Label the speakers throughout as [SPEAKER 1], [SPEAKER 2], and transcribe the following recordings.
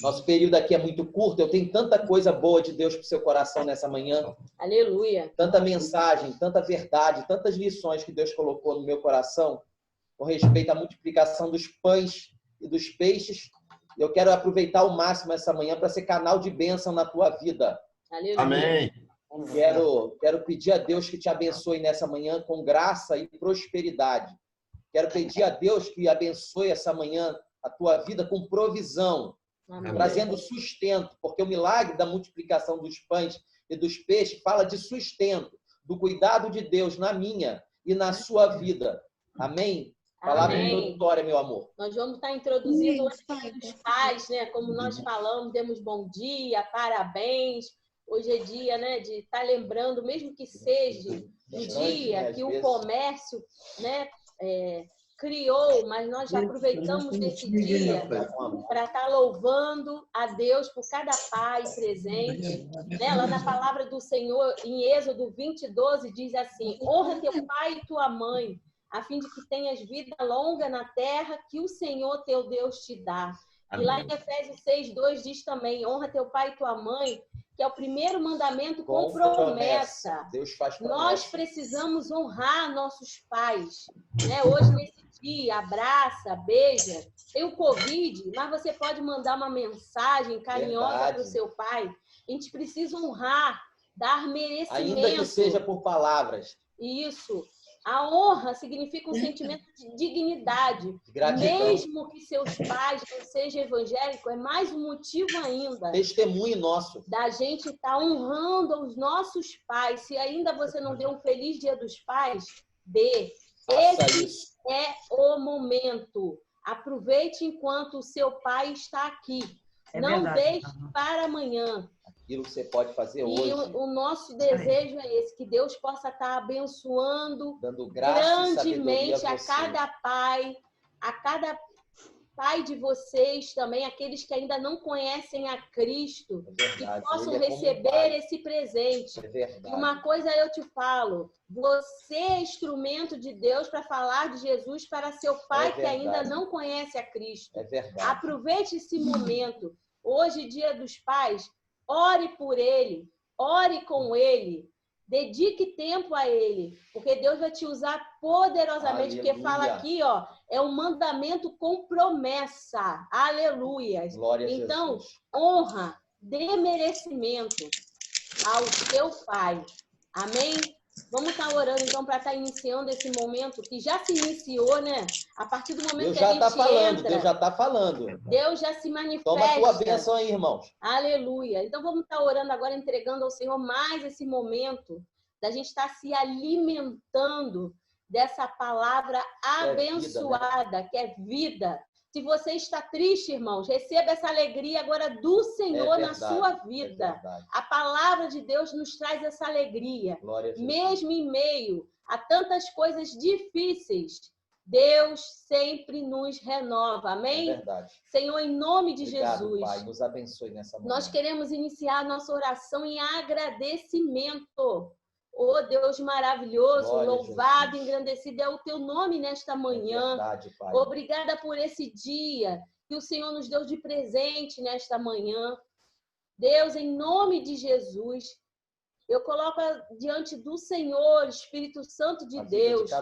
[SPEAKER 1] Nosso período aqui é muito curto. Eu tenho tanta coisa boa de Deus para o seu coração nessa manhã.
[SPEAKER 2] Aleluia.
[SPEAKER 1] Tanta mensagem, tanta verdade, tantas lições que Deus colocou no meu coração com respeito à multiplicação dos pães e dos peixes. Eu quero aproveitar ao máximo essa manhã para ser canal de bênção na tua vida.
[SPEAKER 2] Aleluia.
[SPEAKER 3] Amém.
[SPEAKER 1] Quero pedir a Deus que te abençoe nessa manhã com graça e prosperidade. Quero pedir a Deus que abençoe essa manhã a tua vida com provisão,
[SPEAKER 2] Amém.
[SPEAKER 1] trazendo sustento, porque o milagre da multiplicação dos pães e dos peixes fala de sustento, do cuidado de Deus na minha e na sua vida. Amém? Palavra introdutória, meu amor.
[SPEAKER 2] Nós vamos estar introduzindo os pais, né? Como nós falamos, demos bom dia, parabéns. Hoje é dia, né, de estar lembrando, mesmo que seja um dia que o comércio, né, criou, mas nós já aproveitamos desse dia para estar louvando a Deus por cada pai presente. Né? Lá na palavra do Senhor, em Êxodo 20:12, diz assim: honra teu pai e tua mãe, a fim de que tenhas vida longa na terra que o Senhor teu Deus te dá. E lá em Efésios 6:2 diz também: honra teu pai e tua mãe, que é o primeiro mandamento com promessa.
[SPEAKER 1] Deus faz promessa.
[SPEAKER 2] Nós precisamos honrar nossos pais. Né? Hoje, nesse dia, abraça, beija. Tem o Covid, mas você pode mandar uma mensagem carinhosa para o seu pai. A gente precisa honrar, dar merecimento.
[SPEAKER 1] Ainda que seja por palavras.
[SPEAKER 2] Isso. A honra significa um sentimento de dignidade. Mesmo que seus pais não sejam evangélicos, é mais um motivo ainda.
[SPEAKER 1] Testemunho nosso.
[SPEAKER 2] Da gente estar honrando os nossos pais. Se ainda você não deu um feliz Dia dos Pais, dê. Esse é o momento. Aproveite enquanto o seu pai está aqui. Não deixe para amanhã.
[SPEAKER 1] Aquilo que você pode fazer hoje.
[SPEAKER 2] E o nosso desejo é esse, que Deus possa estar abençoando
[SPEAKER 1] dando graça
[SPEAKER 2] grandemente a cada pai de vocês também, aqueles que ainda não conhecem a Cristo, que possam receber esse presente. E uma coisa eu te falo, você é instrumento de Deus para falar de Jesus para seu pai que ainda não conhece a Cristo.
[SPEAKER 1] É verdade.
[SPEAKER 2] Aproveite esse momento. Hoje, Dia dos Pais, ore por ele, ore com ele, dedique tempo a ele, porque Deus vai te usar poderosamente.
[SPEAKER 1] Aleluia.
[SPEAKER 2] Porque fala aqui, ó, é um mandamento com promessa. Aleluia.
[SPEAKER 1] Glória a
[SPEAKER 2] então,
[SPEAKER 1] Jesus.
[SPEAKER 2] honra, dê merecimento ao seu pai. Amém? Vamos estar orando, então, para estar iniciando esse momento que já se iniciou, né? A partir do momento
[SPEAKER 1] Deus
[SPEAKER 2] que a gente entra...
[SPEAKER 1] Deus já está falando.
[SPEAKER 2] Deus já se manifesta.
[SPEAKER 1] Toma a tua bênção aí, irmãos.
[SPEAKER 2] Aleluia. Então, vamos estar orando agora, entregando ao Senhor mais esse momento da gente estar se alimentando dessa palavra abençoada, que é vida. Se você está triste, irmãos, receba essa alegria agora do Senhor na sua vida. A palavra de Deus nos traz essa alegria. Mesmo em meio a tantas coisas difíceis, Deus sempre nos renova. Amém?
[SPEAKER 1] É verdade.
[SPEAKER 2] Senhor, em nome de
[SPEAKER 1] Obrigado,
[SPEAKER 2] Jesus.
[SPEAKER 1] Pai, nos abençoe nessa manhã.
[SPEAKER 2] Nós queremos iniciar a nossa oração em agradecimento. Oh, Deus maravilhoso,
[SPEAKER 1] Glória
[SPEAKER 2] louvado, engrandecido é o teu nome nesta manhã.
[SPEAKER 1] É verdade, Pai.
[SPEAKER 2] Obrigada por esse dia que o Senhor nos deu de presente nesta manhã. Deus, em nome de Jesus, eu coloco diante do Senhor, Espírito Santo de Deus,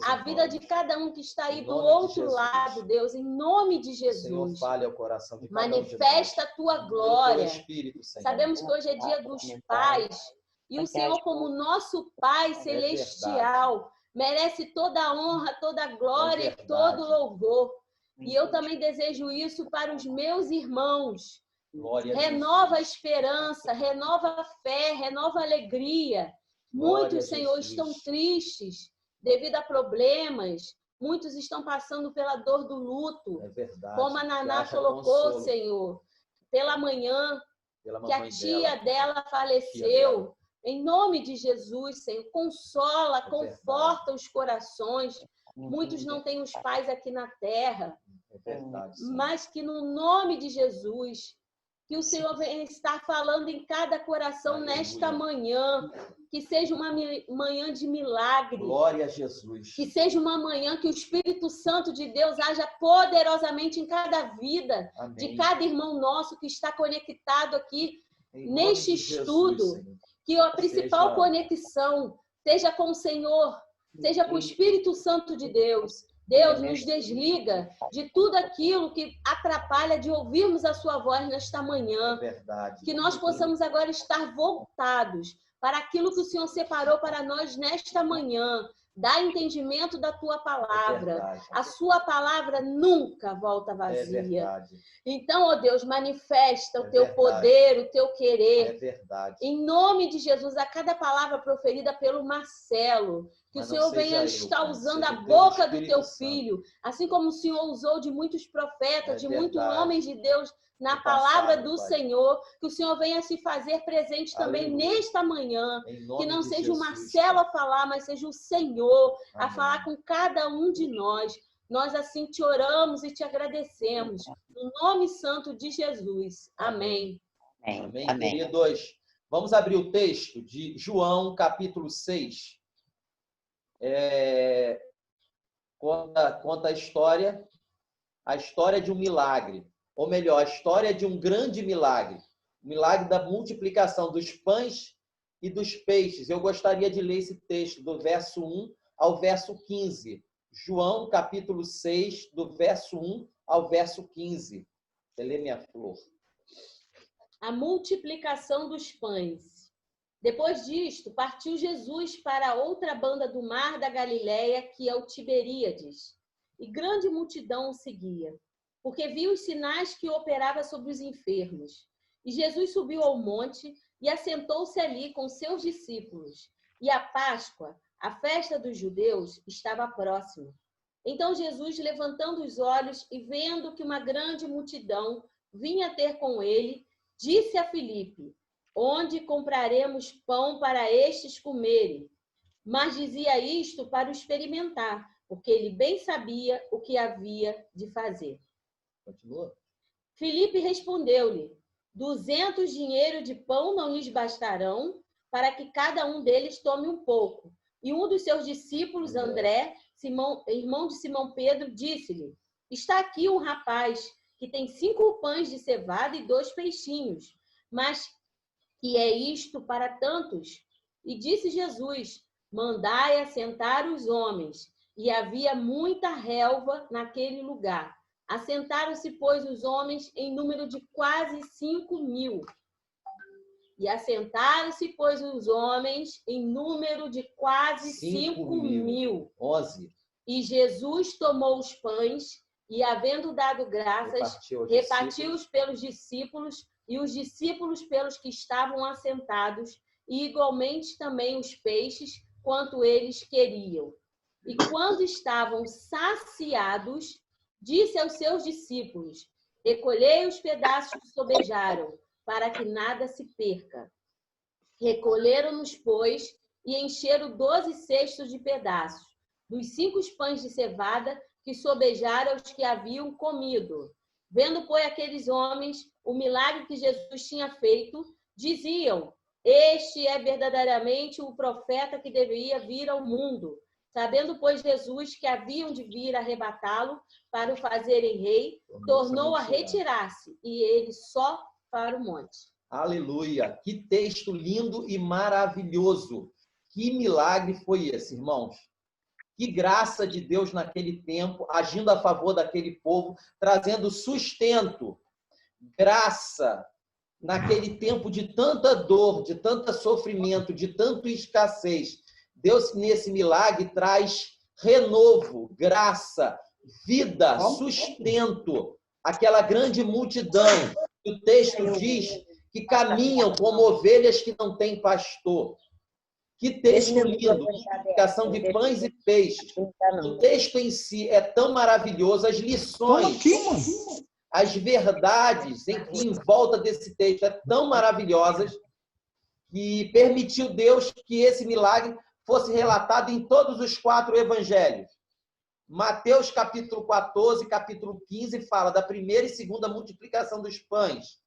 [SPEAKER 2] a vida de cada um que está aí do outro lado, Deus, em nome de Jesus.
[SPEAKER 1] Senhor, fale ao coração de cada
[SPEAKER 2] manifesta a tua glória.
[SPEAKER 1] Espírito, Senhor.
[SPEAKER 2] Sabemos que hoje é dia dos pais. E o Senhor, como nosso Pai celestial, merece toda a honra, toda a glória e todo o louvor. E eu também desejo isso para os meus irmãos. Renova a esperança, renova a fé, renova a alegria. Muitos, Senhor, estão tristes devido a problemas. Muitos estão passando pela dor do luto.
[SPEAKER 1] É verdade.
[SPEAKER 2] Como a Naná colocou, Senhor, pela manhã, que a tia dela faleceu. Em nome de Jesus, Senhor, consola, conforta os corações. Muitos não têm os pais aqui na terra.
[SPEAKER 1] É verdade,
[SPEAKER 2] mas que no nome de Jesus, que o Senhor venha estar falando em cada coração nesta manhã, que seja uma manhã de milagre.
[SPEAKER 1] Glória a Jesus.
[SPEAKER 2] Que seja uma manhã que o Espírito Santo de Deus haja poderosamente em cada vida,
[SPEAKER 1] Amém.
[SPEAKER 2] De cada irmão nosso que está conectado aqui neste estudo.
[SPEAKER 1] Jesus,
[SPEAKER 2] que a principal conexão seja com o Senhor, seja com o Espírito Santo de Deus. Deus nos desliga de tudo aquilo que atrapalha de ouvirmos a sua voz nesta manhã.
[SPEAKER 1] É verdade.
[SPEAKER 2] Que nós possamos agora estar voltados para aquilo que o Senhor separou para nós nesta manhã. Dá entendimento da tua palavra.
[SPEAKER 1] Verdade.
[SPEAKER 2] A sua palavra nunca volta vazia.
[SPEAKER 1] É verdade.
[SPEAKER 2] Então, ó Deus, manifesta o teu poder, o teu querer.
[SPEAKER 1] É verdade.
[SPEAKER 2] Em nome de Jesus, a cada palavra proferida pelo Marcelo, que o Senhor venha estar usando a boca do teu filho, assim como o Senhor usou de muitos profetas, de muitos homens de Deus na palavra do Senhor, que o Senhor venha se fazer presente também nesta manhã, que não seja o Marcelo a falar, mas seja o Senhor a falar com cada um de nós. Nós assim te oramos e te agradecemos, no nome santo de Jesus. Amém.
[SPEAKER 1] Amém. Queridos, vamos abrir o texto de João, capítulo 6. Conta a história de um milagre. Ou melhor, a história de um grande milagre. O milagre da multiplicação dos pães e dos peixes. Eu gostaria de ler esse texto do verso 1 ao verso 15. João, capítulo 6, do verso 1 ao verso 15. Você lê, minha flor.
[SPEAKER 2] A multiplicação dos pães. Depois disto, partiu Jesus para outra banda do mar da Galileia, que é o Tiberíades. E grande multidão o seguia, porque viu os sinais que operava sobre os enfermos. E Jesus subiu ao monte e assentou-se ali com seus discípulos. E a Páscoa, a festa dos judeus, estava próxima. Então Jesus, levantando os olhos e vendo que uma grande multidão vinha ter com ele, disse a Filipe: onde compraremos pão para estes comerem? Mas dizia isto para o experimentar, porque ele bem sabia o que havia de fazer.
[SPEAKER 1] Continua.
[SPEAKER 2] Filipe respondeu-lhe: 200 dinheiros de pão não lhes bastarão para que cada um deles tome um pouco. E um dos seus discípulos, André, irmão de Simão Pedro, disse-lhe: está aqui um rapaz que tem 5 pães de cevada e 2 peixinhos, mas que é isto para tantos? E disse Jesus: mandai assentar os homens. E havia muita relva naquele lugar. Assentaram-se, pois, os homens em número de quase 5.000. E assentaram-se, pois, os homens em número de quase 5.000.
[SPEAKER 1] 11.
[SPEAKER 2] E Jesus tomou os pães e, havendo dado graças, repartiu-os pelos discípulos e os discípulos pelos que estavam assentados, e igualmente também os peixes, quanto eles queriam. E quando estavam saciados, disse aos seus discípulos: recolhei os pedaços que sobejaram, para que nada se perca. Recolheram-nos, pois, e encheram 12 cestos de pedaços, dos 5 pães de cevada que sobejaram os que haviam comido. Vendo, pois, aqueles homens o milagre que Jesus tinha feito, diziam: este é verdadeiramente o profeta que deveria vir ao mundo. Sabendo, pois, Jesus que haviam de vir arrebatá-lo para o fazerem rei, tornou a retirar-se, e ele só para o monte.
[SPEAKER 1] Aleluia! Que texto lindo e maravilhoso! Que milagre foi esse, irmãos? Que graça de Deus naquele tempo, agindo a favor daquele povo, trazendo sustento, graça, naquele tempo de tanta dor, de tanto sofrimento, de tanta escassez. Deus, nesse milagre, traz renovo, graça, vida, sustento. Aquela grande multidão, o texto diz que caminham como ovelhas que não têm pastor. Que texto lindo, multiplicação de pães e peixes. O texto em si é tão maravilhoso, as lições, as verdades em volta desse texto é tão maravilhosas que permitiu Deus que esse milagre fosse relatado em todos os 4 evangelhos. Mateus, capítulo 14, capítulo 15, fala da primeira e segunda multiplicação dos pães.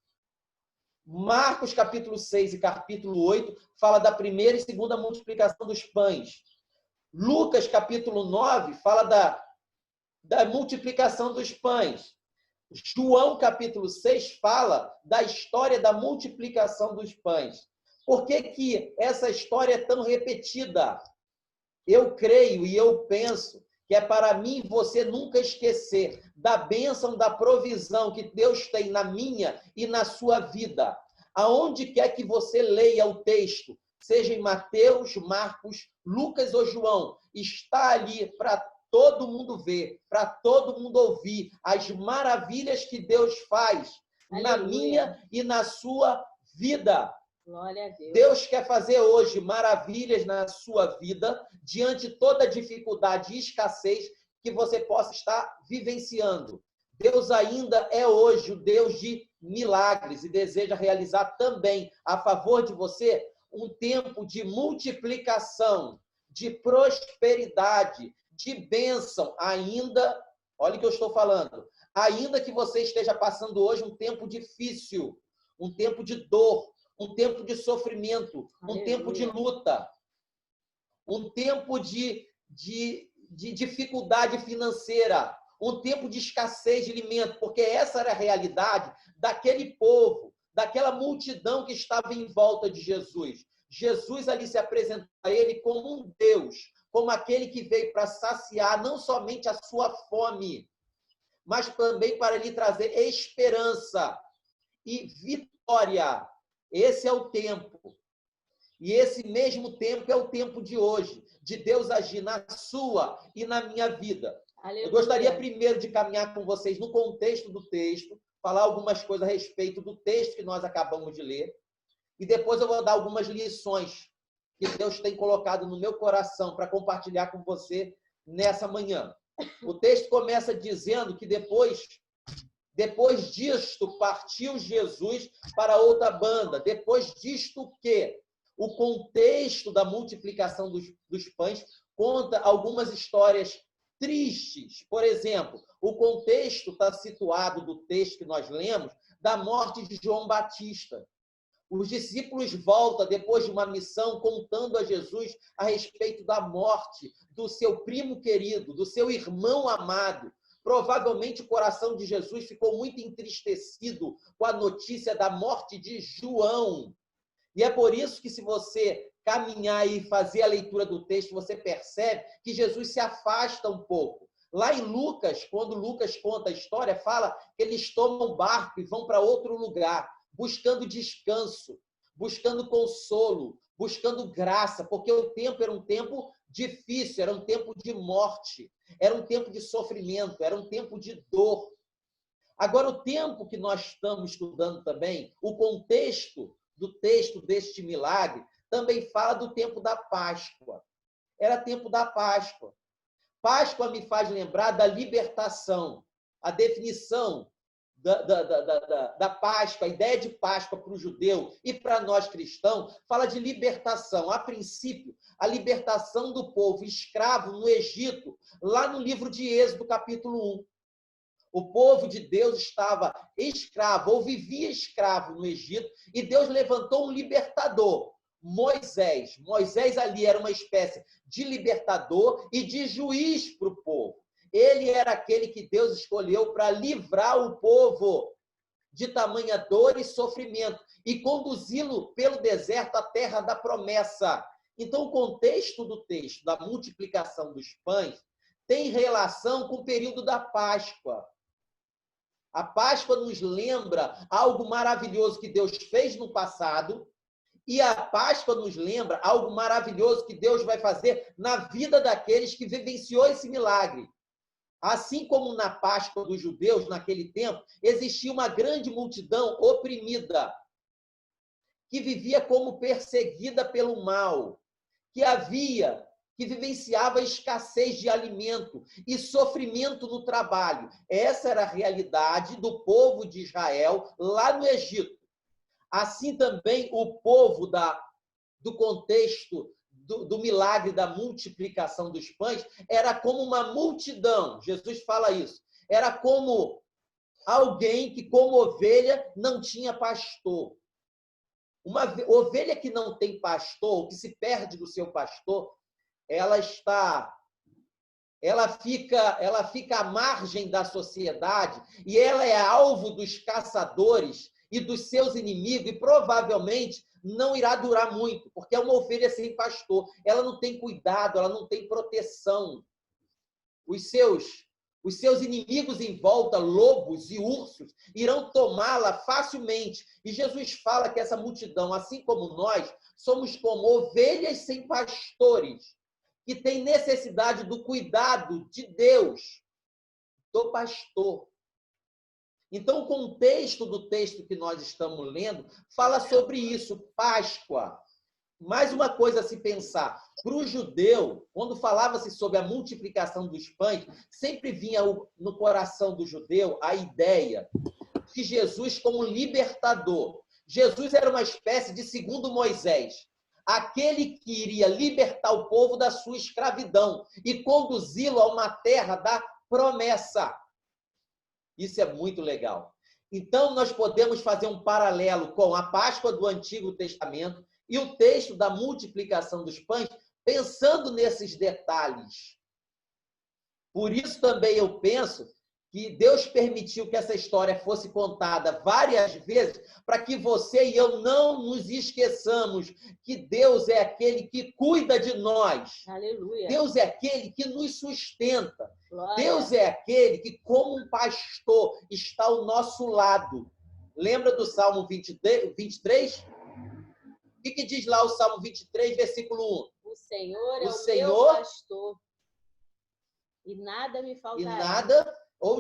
[SPEAKER 1] Marcos, capítulo 6 e capítulo 8, fala da primeira e segunda multiplicação dos pães. Lucas, capítulo 9, fala da multiplicação dos pães. João, capítulo 6, fala da história da multiplicação dos pães. Por que que essa história é tão repetida? Eu creio e eu penso que é para mim e você nunca esquecer da bênção, da provisão que Deus tem na minha e na sua vida. Aonde quer que você leia o texto, seja em Mateus, Marcos, Lucas ou João, está ali para todo mundo ver, para todo mundo ouvir as maravilhas que Deus faz na minha e na sua vida.
[SPEAKER 2] Glória a Deus.
[SPEAKER 1] Deus quer fazer hoje maravilhas na sua vida, diante de toda dificuldade e escassez que você possa estar vivenciando. Deus ainda é hoje o Deus de milagres e deseja realizar também a favor de você um tempo de multiplicação, de prosperidade, de bênção ainda. Olha o que eu estou falando. Ainda que você esteja passando hoje um tempo difícil, um tempo de dor, um tempo de sofrimento, um tempo de luta, um tempo de dificuldade financeira, um tempo de escassez de alimento, porque essa era a realidade daquele povo, daquela multidão que estava em volta de Jesus. Jesus ali se apresentou a ele como um Deus, como aquele que veio para saciar não somente a sua fome, mas também para lhe trazer esperança e vitória. Esse é o tempo. E esse mesmo tempo é o tempo de hoje, de Deus agir na sua e na minha vida. Aleluia. Eu gostaria primeiro de caminhar com vocês no contexto do texto, falar algumas coisas a respeito do texto que nós acabamos de ler, e depois eu vou dar algumas lições que Deus tem colocado no meu coração para compartilhar com você nessa manhã. O texto começa dizendo que depois disto, partiu Jesus para outra banda. Depois disto, o quê? O contexto da multiplicação dos pães conta algumas histórias tristes. Por exemplo, o contexto está situado do texto que nós lemos da morte de João Batista. Os discípulos voltam depois de uma missão contando a Jesus a respeito da morte do seu primo querido, do seu irmão amado. Provavelmente o coração de Jesus ficou muito entristecido com a notícia da morte de João. E é por isso que, se você caminhar e fazer a leitura do texto, você percebe que Jesus se afasta um pouco. Lá em Lucas, quando Lucas conta a história, fala que eles tomam barco e vão para outro lugar, buscando descanso, buscando consolo, buscando graça, porque o tempo era um tempo difícil, era um tempo de morte, era um tempo de sofrimento, era um tempo de dor. Agora, o tempo que nós estamos estudando também, o contexto do texto deste milagre, também fala do tempo da Páscoa. Era tempo da Páscoa. Páscoa me faz lembrar da libertação. A definição da Páscoa, a ideia de Páscoa para o judeu e para nós cristãos, fala de libertação. A princípio, a libertação do povo escravo no Egito, lá no livro de Êxodo, capítulo 1. O povo de Deus estava escravo, ou vivia escravo no Egito, e Deus levantou um libertador, Moisés. Moisés ali era uma espécie de libertador e de juiz para o povo. Ele era aquele que Deus escolheu para livrar o povo de tamanha dor e sofrimento e conduzi-lo pelo deserto à terra da promessa. Então, o contexto do texto, da multiplicação dos pães, tem relação com o período da Páscoa. A Páscoa nos lembra algo maravilhoso que Deus fez no passado, e a Páscoa nos lembra algo maravilhoso que Deus vai fazer na vida daqueles que vivenciou esse milagre. Assim como na Páscoa dos judeus, naquele tempo, existia uma grande multidão oprimida, que vivia como perseguida pelo mal, que vivenciava escassez de alimento e sofrimento no trabalho. Essa era a realidade do povo de Israel lá no Egito. Assim também o povo do contexto do milagre da multiplicação dos pães era como uma multidão. Jesus fala isso. Era como alguém que, como ovelha, não tinha pastor. Uma ovelha que não tem pastor, que se perde do seu pastor, ela fica à margem da sociedade e ela é alvo dos caçadores e dos seus inimigos e provavelmente não irá durar muito, porque é uma ovelha sem pastor. Ela não tem cuidado, ela não tem proteção. Os seus inimigos em volta, lobos e ursos, irão tomá-la facilmente. E Jesus fala que essa multidão, assim como nós, somos como ovelhas sem pastores, que têm necessidade do cuidado de Deus, do pastor. Então, o contexto do texto que nós estamos lendo fala sobre isso, Páscoa. Mais uma coisa a se pensar. Para o judeu, quando falava-se sobre a multiplicação dos pães, sempre vinha no coração do judeu a ideia de Jesus como libertador. Jesus era uma espécie de segundo Moisés, aquele que iria libertar o povo da sua escravidão e conduzi-lo a uma terra da promessa. Isso é muito legal. Então, nós podemos fazer um paralelo com a Páscoa do Antigo Testamento e o texto da multiplicação dos pães, pensando nesses detalhes. Por isso também eu penso que Deus permitiu que essa história fosse contada várias vezes, para que você e eu não nos esqueçamos que Deus é aquele que cuida de nós.
[SPEAKER 2] Aleluia.
[SPEAKER 1] Deus é aquele que nos sustenta.
[SPEAKER 2] Glória.
[SPEAKER 1] Deus é aquele que, como um pastor, está ao nosso lado. Lembra do Salmo 23? O que diz lá o Salmo 23, versículo 1?
[SPEAKER 2] O Senhor é o meu pastor e nada me faltará.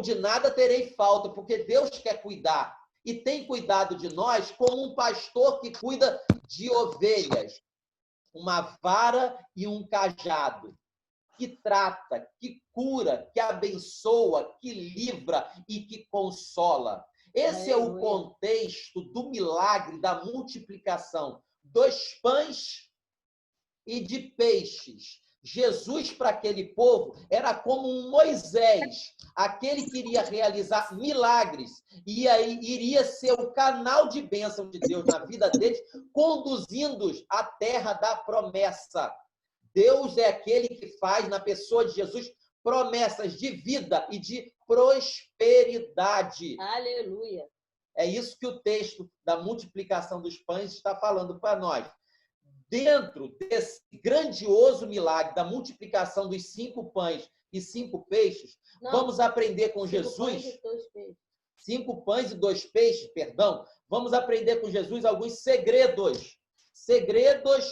[SPEAKER 1] De nada terei falta, porque Deus quer cuidar. E tem cuidado de nós como um pastor que cuida de ovelhas. Uma vara e um cajado. Que trata, que cura, que abençoa, que livra e que consola. Esse é o contexto do milagre da multiplicação dos pães e de peixes. Jesus, para aquele povo, era como um Moisés, aquele que iria realizar milagres, e aí iria ser o canal de bênção de Deus na vida deles, conduzindo-os à terra da promessa. Deus é aquele que faz, na pessoa de Jesus, promessas de vida e de prosperidade.
[SPEAKER 2] Aleluia.
[SPEAKER 1] É isso que o texto da multiplicação dos pães está falando para nós. Dentro desse grandioso milagre da multiplicação dos 5 pães e 5 peixes, vamos aprender com Jesus... 5 pães e 2 peixes, perdão. Vamos aprender com Jesus alguns segredos. Segredos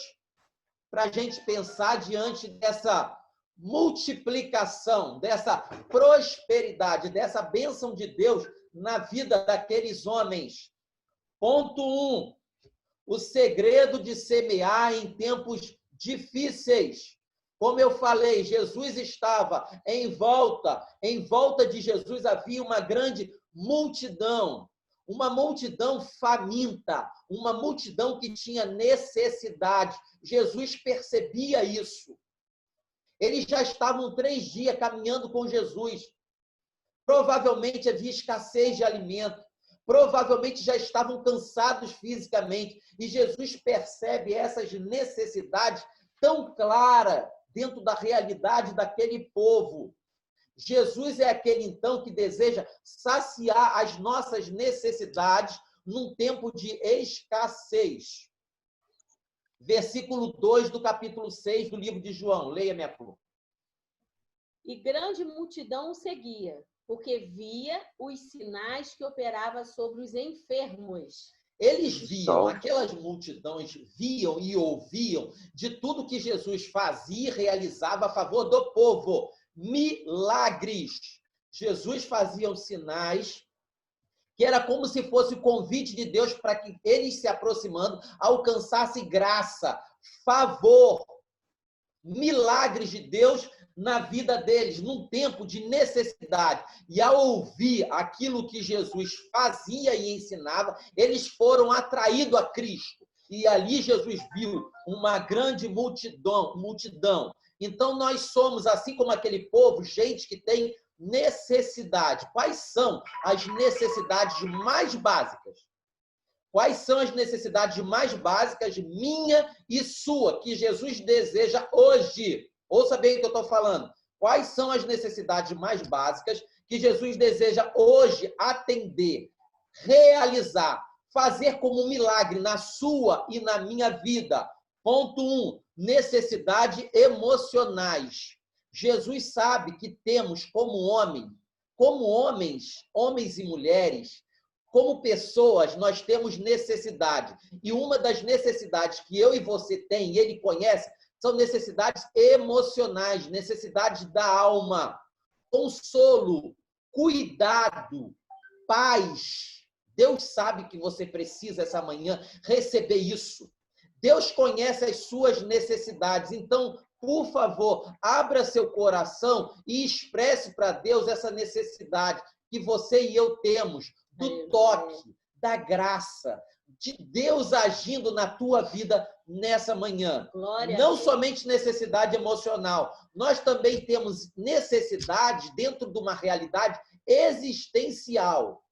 [SPEAKER 1] para a gente pensar diante dessa multiplicação, dessa prosperidade, dessa bênção de Deus na vida daqueles homens. Ponto 1. O segredo de semear em tempos difíceis. Como eu falei, Jesus estava em volta de Jesus havia uma grande multidão, uma multidão faminta, uma multidão que tinha necessidade. Jesus percebia isso. Eles já estavam 3 dias caminhando com Jesus. Provavelmente havia escassez de alimento. Provavelmente já estavam cansados fisicamente. E Jesus percebe essas necessidades tão claras dentro da realidade daquele povo. Jesus é aquele, então, que deseja saciar as nossas necessidades num tempo de escassez. Versículo 2 do capítulo 6 do livro de João. Leia, minha flor.
[SPEAKER 2] E grande multidão o seguia, porque via os sinais que operava sobre os enfermos.
[SPEAKER 1] Eles viam, aquelas multidões viam e ouviam de tudo que Jesus fazia e realizava a favor do povo. Milagres. Jesus fazia sinais que era como se fosse o convite de Deus para que eles, se aproximando, alcançassem graça, favor, milagres de Deus na vida deles, num tempo de necessidade. E ao ouvir aquilo que Jesus fazia e ensinava, eles foram atraídos a Cristo. E ali Jesus viu uma grande multidão. Então, nós somos, assim como aquele povo, gente que tem necessidade. Quais são as necessidades mais básicas? Quais são as necessidades mais básicas, minha e sua, que Jesus deseja hoje? Ouça bem o que eu estou falando. Quais são as necessidades mais básicas que Jesus deseja hoje atender, realizar, fazer como um milagre na sua e na minha vida? Ponto 1, necessidades emocionais. Jesus sabe que temos como homens, homens e mulheres, como pessoas, nós temos necessidade. E uma das necessidades que eu e você tem, e ele conhece, são necessidades emocionais, necessidades da alma. Consolo, cuidado, paz. Deus sabe que você precisa essa manhã receber isso. Deus conhece as suas necessidades. Então, por favor, abra seu coração e expresse para Deus essa necessidade que você e eu temos, do toque, da graça, de Deus agindo na tua vida nessa manhã. Não somente necessidade emocional, nós também temos necessidade dentro de uma realidade existencial.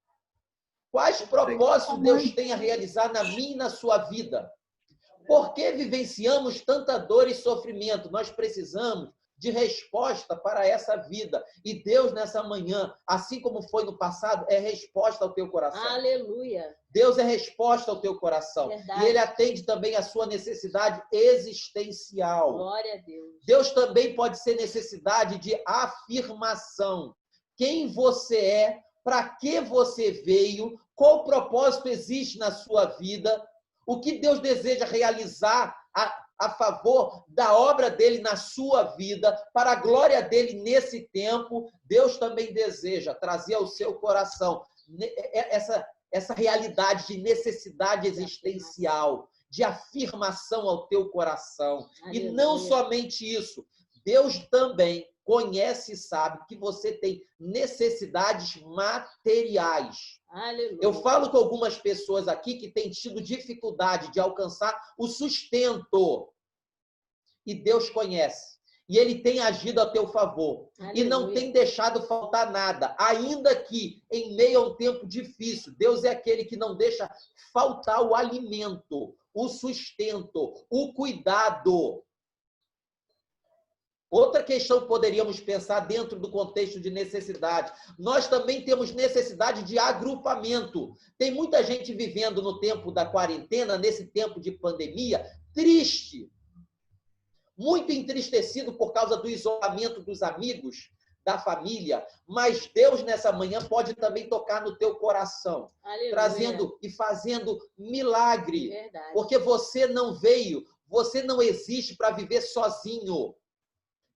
[SPEAKER 1] Quais propósitos Deus tem a realizar na minha e na sua vida? Por que vivenciamos tanta dor e sofrimento? Nós precisamos de resposta para essa vida. E Deus, nessa manhã, assim como foi no passado, é resposta ao teu coração.
[SPEAKER 2] Aleluia.
[SPEAKER 1] Deus é resposta ao teu coração.
[SPEAKER 2] Verdade.
[SPEAKER 1] E Ele atende também a sua necessidade existencial.
[SPEAKER 2] Glória a Deus.
[SPEAKER 1] Deus também pode ser necessidade de afirmação. Quem você é, para que você veio, qual propósito existe na sua vida, o que Deus deseja realizar a favor da obra dele na sua vida, para a glória dele nesse tempo. Deus também deseja trazer ao seu coração essa realidade de necessidade existencial, de afirmação ao teu coração. Aleluia. E não somente isso, Deus também conhece e sabe que você tem necessidades materiais.
[SPEAKER 2] Aleluia.
[SPEAKER 1] Eu falo com algumas pessoas aqui que têm tido dificuldade de alcançar o sustento. E Deus conhece. E Ele tem agido a teu favor. Aleluia. E não tem deixado faltar nada. Ainda que em meio a um tempo difícil, Deus é aquele que não deixa faltar o alimento, o sustento, o cuidado. Outra questão que poderíamos pensar dentro do contexto de necessidade. Nós também temos necessidade de agrupamento. Tem muita gente vivendo no tempo da quarentena, nesse tempo de pandemia, triste. Muito entristecido por causa do isolamento dos amigos, da família. Mas Deus, nessa manhã, pode também tocar no teu coração. Aleluia. Trazendo e fazendo milagre.
[SPEAKER 2] Verdade.
[SPEAKER 1] Porque você não veio, você não existe para viver sozinho.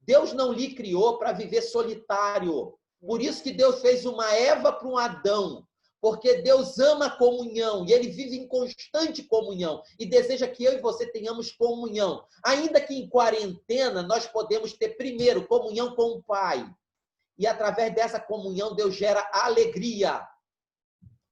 [SPEAKER 1] Deus não lhe criou para viver solitário. Por isso que Deus fez uma Eva para um Adão. Porque Deus ama a comunhão e Ele vive em constante comunhão. E deseja que eu e você tenhamos comunhão. Ainda que em quarentena, nós podemos ter, primeiro, comunhão com o Pai. E através dessa comunhão, Deus gera alegria.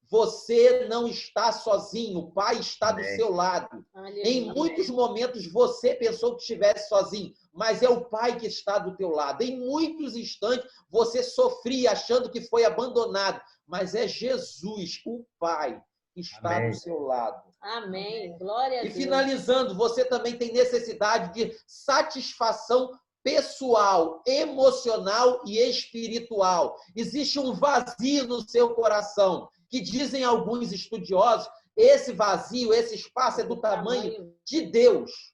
[SPEAKER 1] Você não está sozinho, o Pai está do seu lado. Aleluia. Em muitos momentos você pensou que estivesse sozinho, mas é o Pai que está do teu lado. Em muitos instantes você sofria achando que foi abandonado, mas é Jesus, o Pai, que está do seu lado.
[SPEAKER 2] Amém. Glória a Deus.
[SPEAKER 1] E finalizando, você também tem necessidade de satisfação pessoal, emocional e espiritual. Existe um vazio no seu coração, que dizem alguns estudiosos, esse vazio, esse espaço é do tamanho de Deus.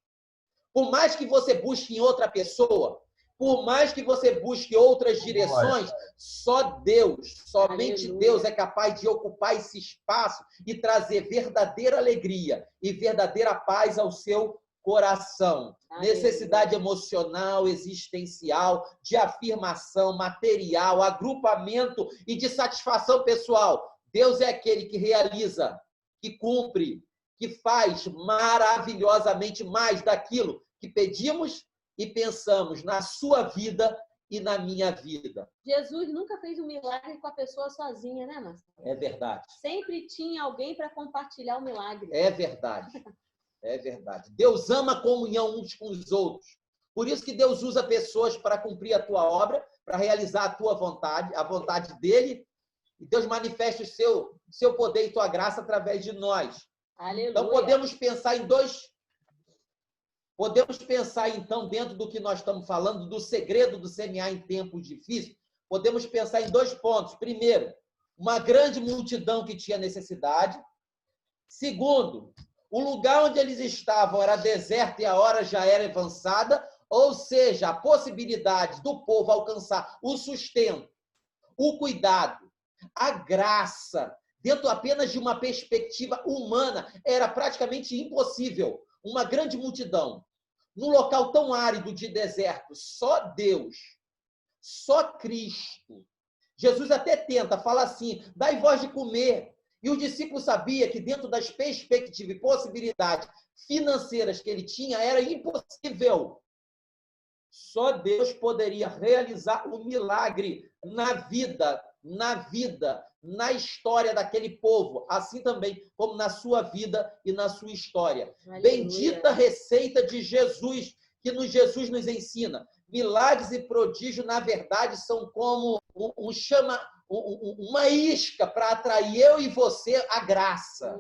[SPEAKER 1] Por mais que você busque em outra pessoa, por mais que você busque outras direções, só Deus, somente Aleluia. Deus é capaz de ocupar esse espaço e trazer verdadeira alegria e verdadeira paz ao seu coração. Aleluia. Necessidade emocional, existencial, de afirmação, material, agrupamento e de satisfação pessoal. Deus é aquele que realiza, que cumpre, que faz maravilhosamente mais daquilo que pedimos e pensamos na sua vida e na minha vida.
[SPEAKER 2] Jesus nunca fez um milagre com a pessoa sozinha, né, Marcelo?
[SPEAKER 1] É verdade.
[SPEAKER 2] Sempre tinha alguém para compartilhar o milagre.
[SPEAKER 1] É verdade. É verdade. Deus ama a comunhão uns com os outros. Por isso que Deus usa pessoas para cumprir a tua obra, para realizar a tua vontade, a vontade dele. E Deus manifesta o seu poder e tua graça através de nós.
[SPEAKER 2] Aleluia.
[SPEAKER 1] Então, podemos pensar, então, dentro do que nós estamos falando, do segredo do semear em tempos difíceis, podemos pensar em 2 pontos. Primeiro, uma grande multidão que tinha necessidade. Segundo, o lugar onde eles estavam era deserto e a hora já era avançada, ou seja, a possibilidade do povo alcançar o sustento, o cuidado, a graça, dentro apenas de uma perspectiva humana, era praticamente impossível. Uma grande multidão, num local tão árido de deserto, só Deus, só Cristo. Jesus até tenta, fala assim, dai voz de comer. E o discípulo sabia que dentro das perspectivas e possibilidades financeiras que ele tinha, era impossível. Só Deus poderia realizar o milagre na vida, na história daquele povo, assim também como na sua vida e na sua história. Aleluia. Bendita receita de Jesus, que Jesus nos ensina. Milagres e prodígios, na verdade, são como uma isca para atrair eu e você a graça.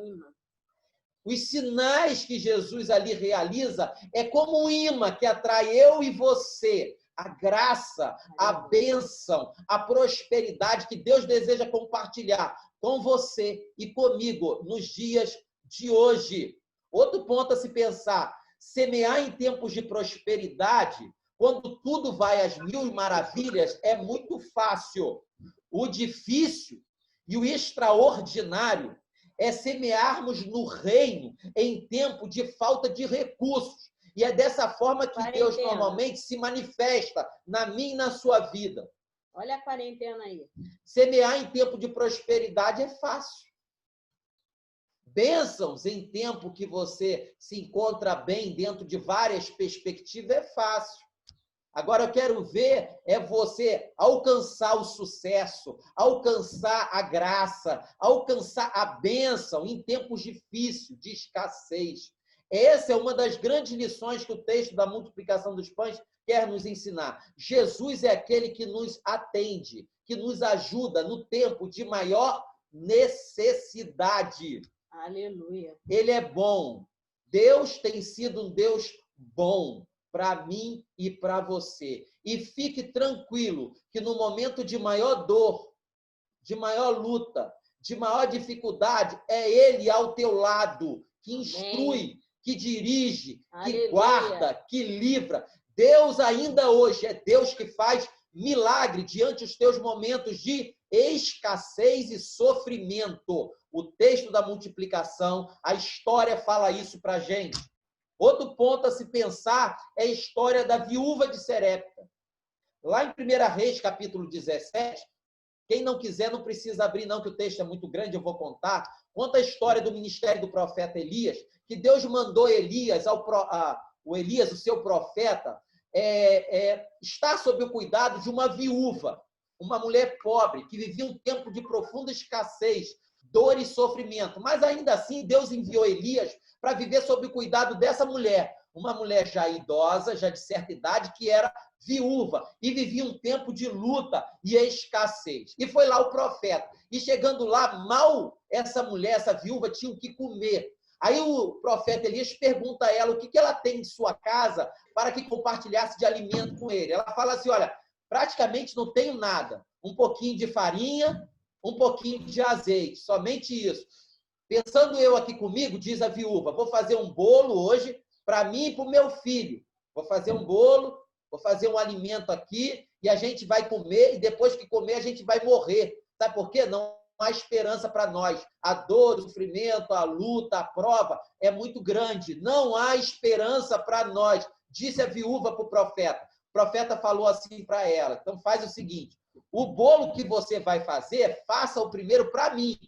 [SPEAKER 1] Os sinais que Jesus ali realiza é como um imã que atrai eu e você a graça, a bênção, a prosperidade que Deus deseja compartilhar com você e comigo nos dias de hoje. Outro ponto a se pensar, semear em tempos de prosperidade, quando tudo vai às mil maravilhas, é muito fácil. O difícil e o extraordinário é semearmos no reino em tempo de falta de recursos. E é dessa forma que Deus normalmente se manifesta na minha e na sua vida.
[SPEAKER 2] Olha a quarentena aí.
[SPEAKER 1] Semear em tempo de prosperidade é fácil. Bênçãos em tempo que você se encontra bem dentro de várias perspectivas é fácil. Agora, eu quero ver você alcançar o sucesso, alcançar a graça, alcançar a bênção em tempos difíceis, de escassez. Essa é uma das grandes lições que o texto da multiplicação dos pães quer nos ensinar. Jesus é aquele que nos atende, que nos ajuda no tempo de maior necessidade.
[SPEAKER 2] Aleluia.
[SPEAKER 1] Ele é bom. Deus tem sido um Deus bom para mim e para você. E fique tranquilo que no momento de maior dor, de maior luta, de maior dificuldade, é Ele ao teu lado, que instrui, que dirige, que guarda, que livra. Deus ainda hoje é Deus que faz milagre diante dos teus momentos de escassez e sofrimento. O texto da multiplicação, a história fala isso para a gente. Outro ponto a se pensar é a história da viúva de Serepta. Lá em 1 Reis, capítulo 17, quem não quiser não precisa abrir não, que o texto é muito grande, eu vou contar. Conta a história do ministério do profeta Elias, que Deus mandou Elias, o seu profeta, estar sob o cuidado de uma viúva, uma mulher pobre, que vivia um tempo de profunda escassez, dor e sofrimento. Mas ainda assim, Deus enviou Elias para viver sob o cuidado dessa mulher, uma mulher já idosa, já de certa idade, que era viúva e vivia um tempo de luta e escassez. E foi lá o profeta. E chegando lá, mal essa mulher, essa viúva, tinha o que comer. Aí o profeta Elias pergunta a ela o que ela tem em sua casa para que compartilhasse de alimento com ele. Ela fala assim, olha, praticamente não tenho nada. Um pouquinho de farinha, um pouquinho de azeite, somente isso. Pensando eu aqui comigo, diz a viúva, vou fazer um bolo hoje para mim e para o meu filho. Vou fazer um bolo, vou fazer um alimento aqui e a gente vai comer e depois que comer a gente vai morrer. Sabe por quê? Não há esperança para nós. A dor, o sofrimento, a luta, a prova é muito grande. Não há esperança para nós, disse a viúva para o profeta. O profeta falou assim para ela, então faz o seguinte, o bolo que você vai fazer, faça o primeiro para mim.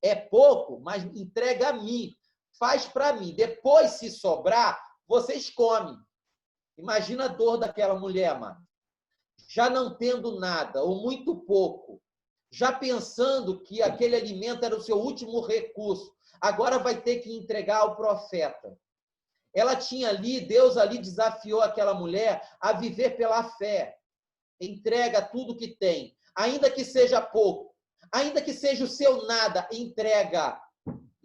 [SPEAKER 1] É pouco, mas entrega a mim. Faz para mim. Depois, se sobrar, vocês comem. Imagina a dor daquela mulher, mano. Já não tendo nada, ou muito pouco. Já pensando que aquele alimento era o seu último recurso. Agora vai ter que entregar ao profeta. Ela tinha ali, Deus ali desafiou aquela mulher a viver pela fé. Entrega tudo que tem. Ainda que seja pouco. Ainda que seja o seu nada, entrega.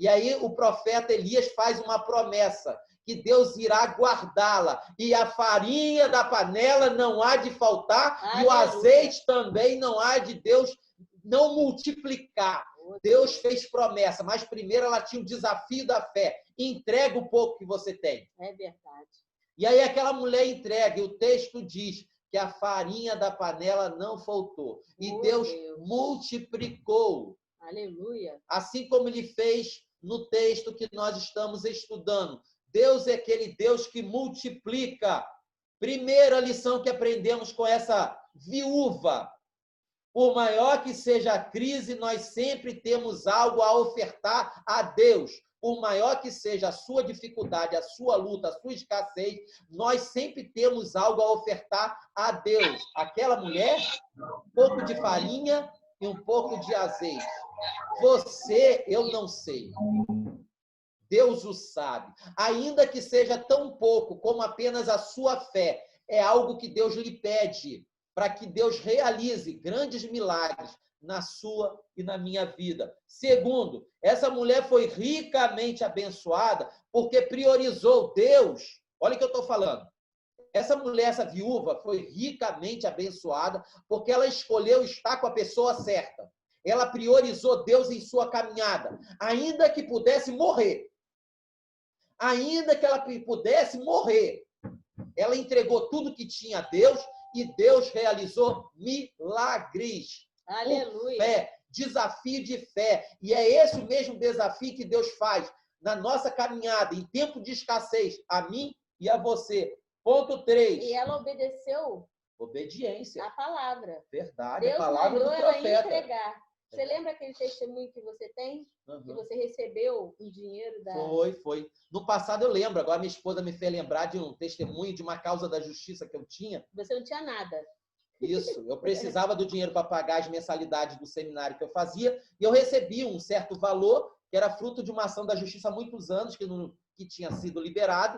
[SPEAKER 1] E aí o profeta Elias faz uma promessa, que Deus irá guardá-la. E a farinha da panela não há de faltar,
[SPEAKER 2] Aleluia.
[SPEAKER 1] e o azeite também não há de Deus não multiplicar. Deus fez promessa, mas primeiro ela tinha o desafio da fé. Entrega o pouco que você tem.
[SPEAKER 2] É verdade.
[SPEAKER 1] E aí aquela mulher entrega, e o texto diz que a farinha da panela não faltou. E Deus multiplicou.
[SPEAKER 2] Aleluia.
[SPEAKER 1] Assim como ele fez no texto que nós estamos estudando. Deus é aquele Deus que multiplica. Primeira lição que aprendemos com essa viúva. Por maior que seja a crise, nós sempre temos algo a ofertar a Deus. Por maior que seja a sua dificuldade, a sua luta, a sua escassez, nós sempre temos algo a ofertar a Deus. Aquela mulher, um pouco de farinha e um pouco de azeite. Você, eu não sei. Deus o sabe. Ainda que seja tão pouco como apenas a sua fé, é algo que Deus lhe pede para que Deus realize grandes milagres na sua e na minha vida. Segundo, essa mulher foi ricamente abençoada porque priorizou Deus. Olha o que eu estou falando. Essa mulher, essa viúva, foi ricamente abençoada porque ela escolheu estar com a pessoa certa. Ela priorizou Deus em sua caminhada, ainda que pudesse morrer. Ainda que ela pudesse morrer, ela entregou tudo que tinha a Deus e Deus realizou milagres.
[SPEAKER 2] Aleluia.
[SPEAKER 1] Por fé, desafio de fé. E é esse o mesmo desafio que Deus faz na nossa caminhada, em tempo de escassez, a mim e a você. Ponto 3.
[SPEAKER 2] E ela obedeceu
[SPEAKER 1] obediência.
[SPEAKER 2] a palavra.
[SPEAKER 1] Verdade,
[SPEAKER 2] Deus
[SPEAKER 1] a palavra
[SPEAKER 2] mandou
[SPEAKER 1] do
[SPEAKER 2] ela
[SPEAKER 1] profeta.
[SPEAKER 2] entregar. Você lembra aquele testemunho que você tem? Que você recebeu o dinheiro da...
[SPEAKER 1] Foi. No passado eu lembro, agora minha esposa me fez lembrar de um testemunho de uma causa da justiça que eu tinha.
[SPEAKER 2] Você não tinha nada.
[SPEAKER 1] Isso, eu precisava do dinheiro para pagar as mensalidades do seminário que eu fazia, e eu recebi um certo valor, que era fruto de uma ação da justiça há muitos anos, que tinha sido liberado,